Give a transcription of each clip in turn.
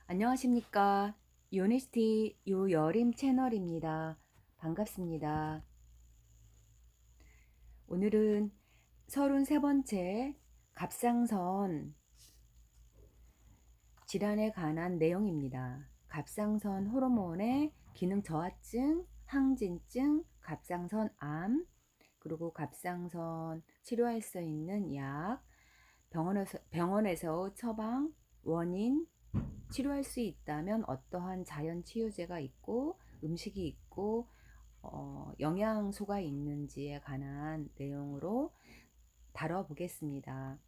안녕하십니까. 유니스티 유여림 채널입니다. 반갑습니다. 오늘은 33번째 갑상선 질환에 관한 내용입니다. 갑상선 호르몬의 기능 저하증, 항진증, 갑상선암, 그리고 갑상선 치료할 수 있는 약, 병원에서 처방, 원인, 치료할 수 있다면 어떠한 자연 치유제가 있고 음식이 있고 영양소가 있는지에 관한 내용으로 다뤄보겠습니다.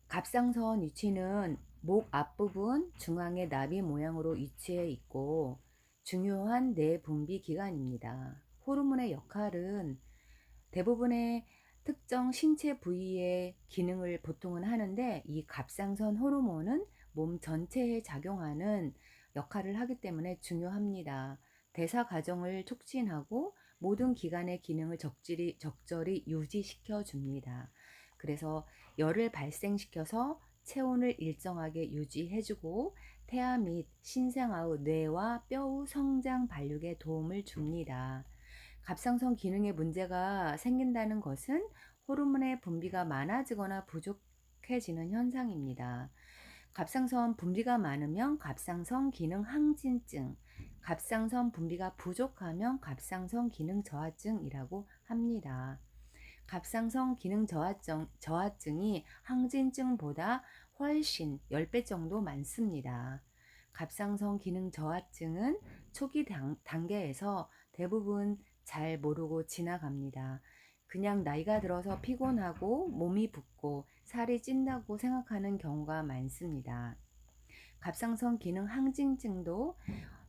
갑상선 위치는 목 앞부분 중앙의 나비 모양으로 위치해 있고 중요한 내분비 기관입니다. 호르몬의 역할은 대부분의 특정 신체 부위의 기능을 보통은 하는데 이 갑상선 호르몬은 몸 전체에 작용하는 역할을 하기 때문에 중요합니다. 대사 과정을 촉진하고 모든 기관의 기능을 적절히 유지시켜 줍니다. 그래서 열을 발생시켜서 체온을 일정하게 유지해주고 태아 및 신생아의 뇌와 뼈의 성장 발육에 도움을 줍니다. 갑상선 기능에 문제가 생긴다는 것은 호르몬의 분비가 많아지거나 부족해지는 현상입니다. 갑상선 분비가 많으면 갑상선 기능 항진증, 갑상선 분비가 부족하면 갑상선 기능 저하증이라고 합니다. 갑상선 기능 저하증이 항진증보다 훨씬 10배 정도 많습니다. 갑상선 기능 저하증은 초기 단계에서 대부분 잘 모르고 지나갑니다. 그냥 나이가 들어서 피곤하고 몸이 붓고 살이 찐다고 생각하는 경우가 많습니다. 갑상선 기능 항진증도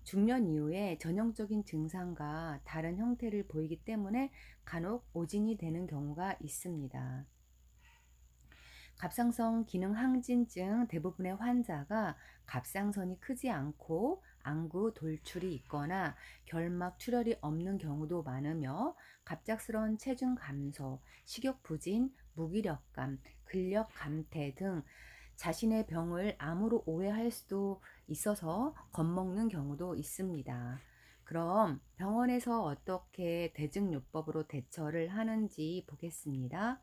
중년 이후에 전형적인 증상과 다른 형태를 보이기 때문에 간혹 오진이 되는 경우가 있습니다. 갑상선 기능 항진증 대부분의 환자가 갑상선이 크지 않고 안구 돌출이 있거나 결막 출혈이 없는 경우도 많으며 갑작스러운 체중 감소, 식욕 부진, 무기력감, 근력 감퇴 등 자신의 병을 암으로 오해할 수도 있어서 겁먹는 경우도 있습니다. 그럼 병원에서 어떻게 대증요법으로 대처를 하는지 보겠습니다.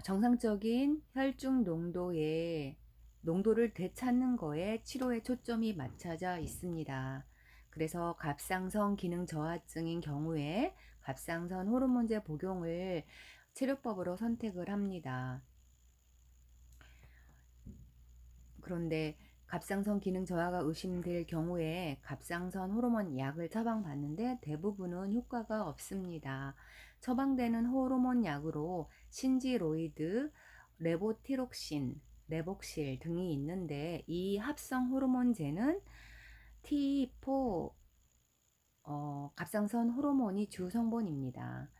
정상적인 혈중 농도를 되찾는 거에 치료의 초점이 맞춰져 있습니다. 그래서 갑상선 기능 저하증인 경우에 갑상선 호르몬제 복용을 치료법으로 선택을 합니다. 그런데 갑상선 기능 저하가 의심될 경우에 갑상선 호르몬 약을 처방받는데 대부분은 효과가 없습니다. 처방되는 호르몬 약으로 신지로이드, 레보티록신, 레복실 등이 있는데 이 합성 호르몬제는 T4 갑상선 호르몬이 주 성분입니다.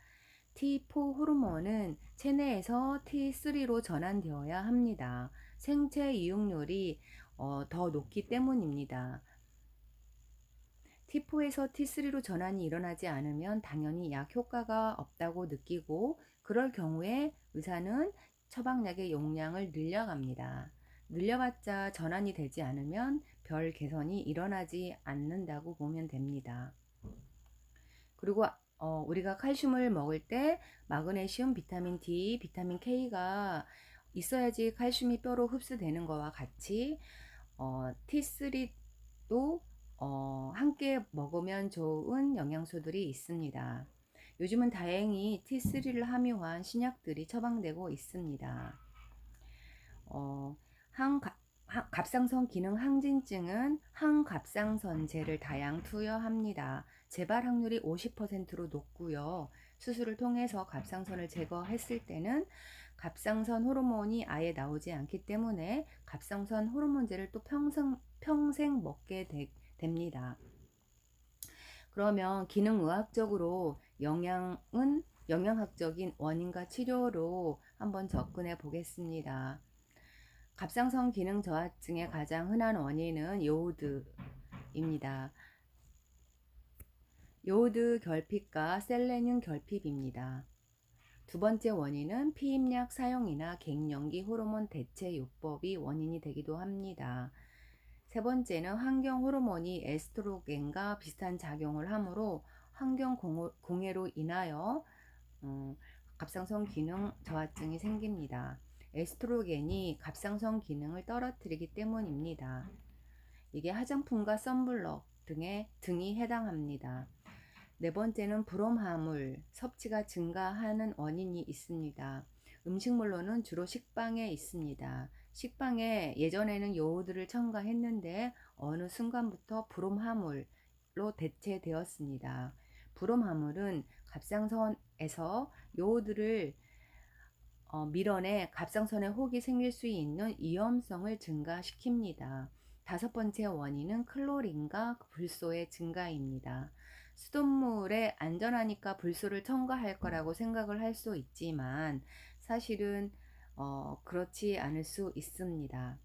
T4 호르몬은 체내에서 T3로 전환되어야 합니다. 생체 이용률이 더 높기 때문입니다. T4에서 T3로 전환이 일어나지 않으면 당연히 약 효과가 없다고 느끼고 그럴 경우에 의사는 처방약의 용량을 늘려갑니다. 늘려봤자 전환이 되지 않으면 별 개선이 일어나지 않는다고 보면 됩니다. 그리고 우리가 칼슘을 먹을 때 마그네슘, 비타민 D, 비타민 K가 있어야지 칼슘이 뼈로 흡수되는 거와 같이 T3도 함께 먹으면 좋은 영양소들이 있습니다. 요즘은 다행히 T3를 함유한 신약들이 처방되고 있습니다. 갑상선 기능 항진증은 항갑상선제를 다양 투여합니다. 재발 확률이 50%로 높고요. 수술을 통해서 갑상선을 제거했을 때는 갑상선 호르몬이 아예 나오지 않기 때문에 갑상선 호르몬제를 또 평생 먹게 됩니다. 그러면 기능의학적으로 영양학적인 원인과 치료로 한번 접근해 보겠습니다. 갑상선 기능 저하증의 가장 흔한 원인은 요오드입니다. 요오드 결핍과 셀레늄 결핍입니다. 두 번째 원인은 피임약 사용이나 갱년기 호르몬 대체 요법이 원인이 되기도 합니다. 세 번째는 환경 호르몬이 에스트로겐과 비슷한 작용을 하므로 환경 공해로 인하여 갑상선 기능 저하증이 생깁니다. 에스트로겐이 갑상선 기능을 떨어뜨리기 때문입니다. 이게 화장품과 선블록 등이 해당합니다. 네 번째는 브롬화물 섭취가 증가하는 원인이 있습니다. 음식물로는 주로 식빵에 있습니다. 식빵에 예전에는 요오드를 첨가했는데 어느 순간부터 브롬화물로 대체되었습니다. 브롬화물은 갑상선에서 요오드를 밀어내 갑상선에 혹이 생길 수 있는 위험성을 증가시킵니다. 다섯 번째 원인은 클로린과 불소의 증가입니다. 수돗물에 안전하니까 불소를 첨가할 거라고 생각을 할 수 있지만 사실은 그렇지 않을 수 있습니다.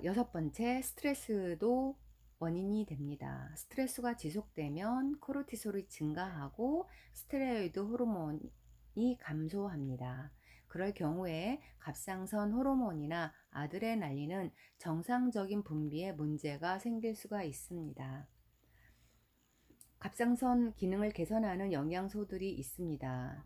여섯 번째, 스트레스도 원인이 됩니다. 스트레스가 지속되면 코르티솔이 증가하고 스테로이드 호르몬이 감소합니다. 그럴 경우에 갑상선 호르몬이나 아드레날린은 정상적인 분비에 문제가 생길 수가 있습니다. 갑상선 기능을 개선하는 영양소들이 있습니다.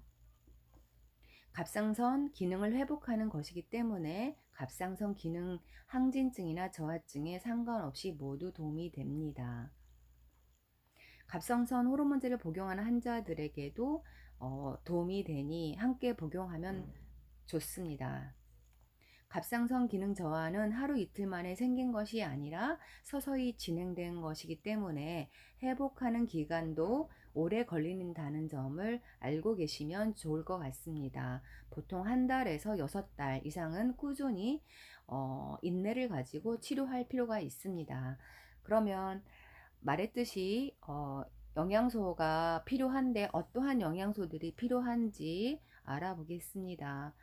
갑상선 기능을 회복하는 것이기 때문에 갑상선 기능 항진증이나 저하증에 상관없이 모두 도움이 됩니다. 갑상선 호르몬제를 복용하는 환자들에게도 도움이 되니 함께 복용하면 좋습니다. 갑상선 기능 저하는 하루 이틀 만에 생긴 것이 아니라 서서히 진행된 것이기 때문에 회복하는 기간도 오래 걸린다는 점을 알고 계시면 좋을 것 같습니다. 보통 한 달에서 6달 이상은 꾸준히 인내를 가지고 치료할 필요가 있습니다. 그러면 말했듯이 영양소가 필요한데 어떠한 영양소들이 필요한지 알아보겠습니다.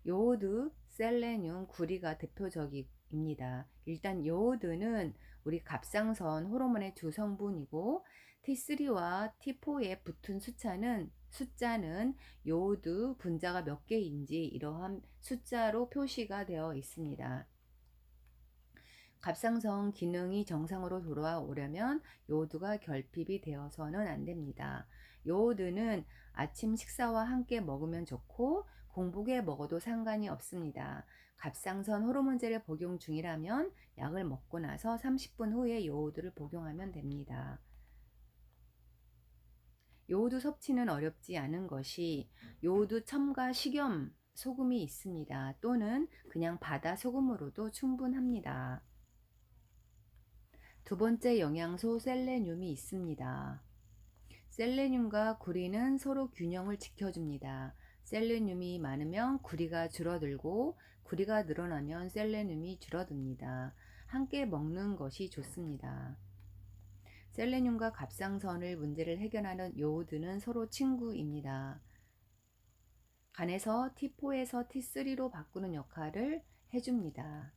요오드, 셀레늄, 구리가 대표적입니다. 일단 요오드는 우리 갑상선 호르몬의 주 성분이고 T3와 T4에 붙은 숫자는 요오드 분자가 몇 개인지 이러한 숫자로 표시가 되어 있습니다. 갑상선 기능이 정상으로 돌아오려면 요오드가 결핍이 되어서는 안 됩니다. 요오드는 아침 식사와 함께 먹으면 좋고 공복에 먹어도 상관이 없습니다. 갑상선 호르몬제를 복용 중이라면 약을 먹고 나서 30분 후에 요오드를 복용하면 됩니다. 요오드 섭취는 어렵지 않은 것이 요오드 첨가 식염 소금이 있습니다. 또는 그냥 바다 소금으로도 충분합니다. 두 번째 영양소 셀레늄이 있습니다. 셀레늄과 구리는 서로 균형을 지켜줍니다. 셀레늄이 많으면 구리가 줄어들고 구리가 늘어나면 셀레늄이 줄어듭니다. 함께 먹는 것이 좋습니다. 셀레늄과 갑상선을 문제를 해결하는 요오드는 서로 친구입니다. 간에서 T4에서 T3로 바꾸는 역할을 해줍니다.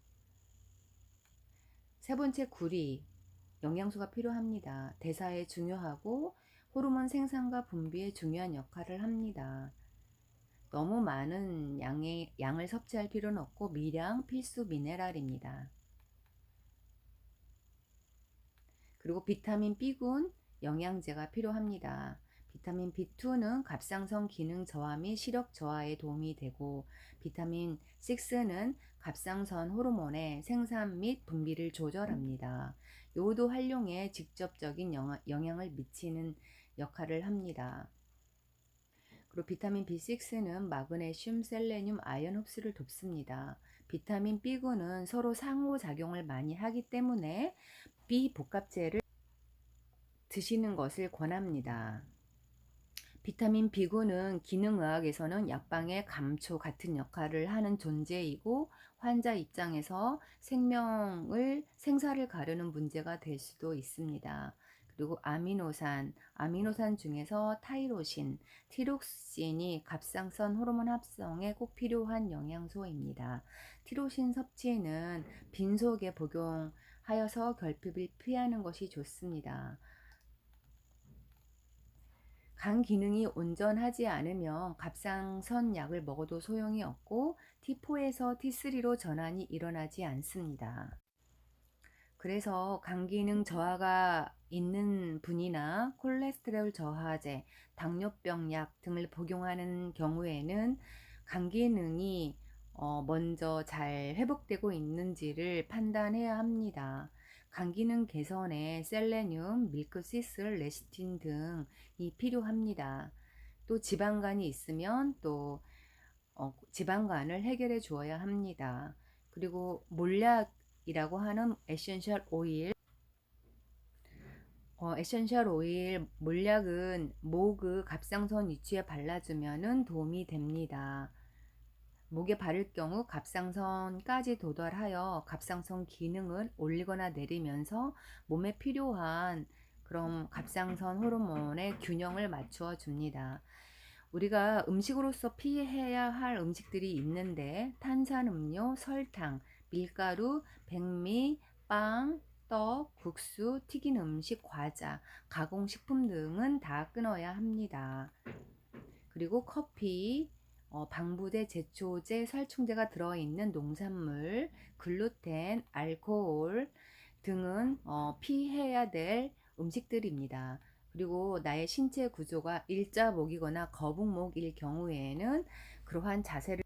세 번째 구리, 영양소가 필요합니다. 대사에 중요하고 호르몬 생산과 분비에 중요한 역할을 합니다. 너무 많은 양을 섭취할 필요는 없고 미량 필수 미네랄입니다. 그리고 비타민 B군 영양제가 필요합니다. 비타민 B2는 갑상선 기능 저하 및 시력 저하에 도움이 되고 비타민 6는 갑상선 호르몬의 생산 및 분비를 조절합니다. 요오드 활용에 직접적인 영향을 미치는 역할을 합니다. 그리고 비타민 B6는 마그네슘, 셀레늄, 아연 흡수를 돕습니다. 비타민 B군은 서로 상호작용을 많이 하기 때문에 비복합제를 드시는 것을 권합니다. 비타민 B군은 기능의학에서는 약방의 감초 같은 역할을 하는 존재이고 환자 입장에서 생사를 가르는 문제가 될 수도 있습니다. 그리고 아미노산 중에서 타이로신, 티록신이 갑상선 호르몬 합성에 꼭 필요한 영양소입니다. 티로신 섭취는 빈속에 복용하여서 결핍을 피하는 것이 좋습니다. 간 기능이 온전하지 않으면 갑상선 약을 먹어도 소용이 없고 T4에서 T3로 전환이 일어나지 않습니다. 그래서 간 기능 저하가 있는 분이나 콜레스테롤 저하제, 당뇨병 약 등을 복용하는 경우에는 간 기능이 먼저 잘 회복되고 있는지를 판단해야 합니다. 간 기능 개선에 셀레늄, 밀크시슬, 레시틴 등이 필요합니다. 또 지방간이 있으면 또 지방간을 해결해 주어야 합니다. 그리고 몰약이라고 하는 에센셜 오일 몰약은 목 갑상선 위치에 발라주면 도움이 됩니다. 목에 바를 경우 갑상선까지 도달하여 갑상선 기능을 올리거나 내리면서 몸에 필요한 그런 갑상선 호르몬의 균형을 맞추어 줍니다. 우리가 음식으로서 피해야 할 음식들이 있는데 탄산음료, 설탕, 밀가루, 백미, 빵, 떡, 국수, 튀긴 음식, 과자, 가공식품 등은 다 끊어야 합니다. 그리고 커피, 방부제, 제초제, 살충제가 들어있는 농산물, 글루텐, 알코올 등은 피해야 될 음식들입니다. 그리고 나의 신체 구조가 일자목이거나 거북목일 경우에는 그러한 자세를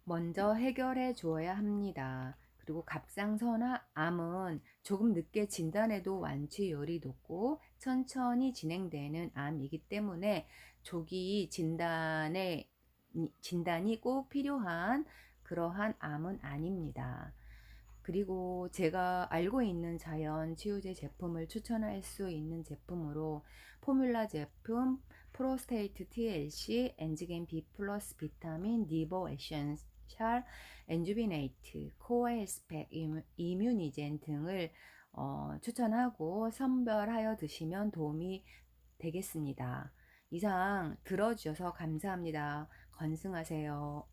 먼저 해결해 주어야 합니다. 그리고 갑상선암은 조금 늦게 진단해도 완치율이 높고 천천히 진행되는 암이기 때문에 조기 진단이 꼭 필요한 그러한 암은 아닙니다. 그리고 제가 알고 있는 자연 치유제 제품을 추천할 수 있는 제품으로 포뮬라 제품, 프로스테이트 TLC, 엔지겐 B 플러스 비타민, 니보 에센셜, 엔주비네이트, 코어 헬스팩, 이뮤니젠 등을 추천하고 선별하여 드시면 도움이 되겠습니다. 이상 들어주셔서 감사합니다. 건승하세요.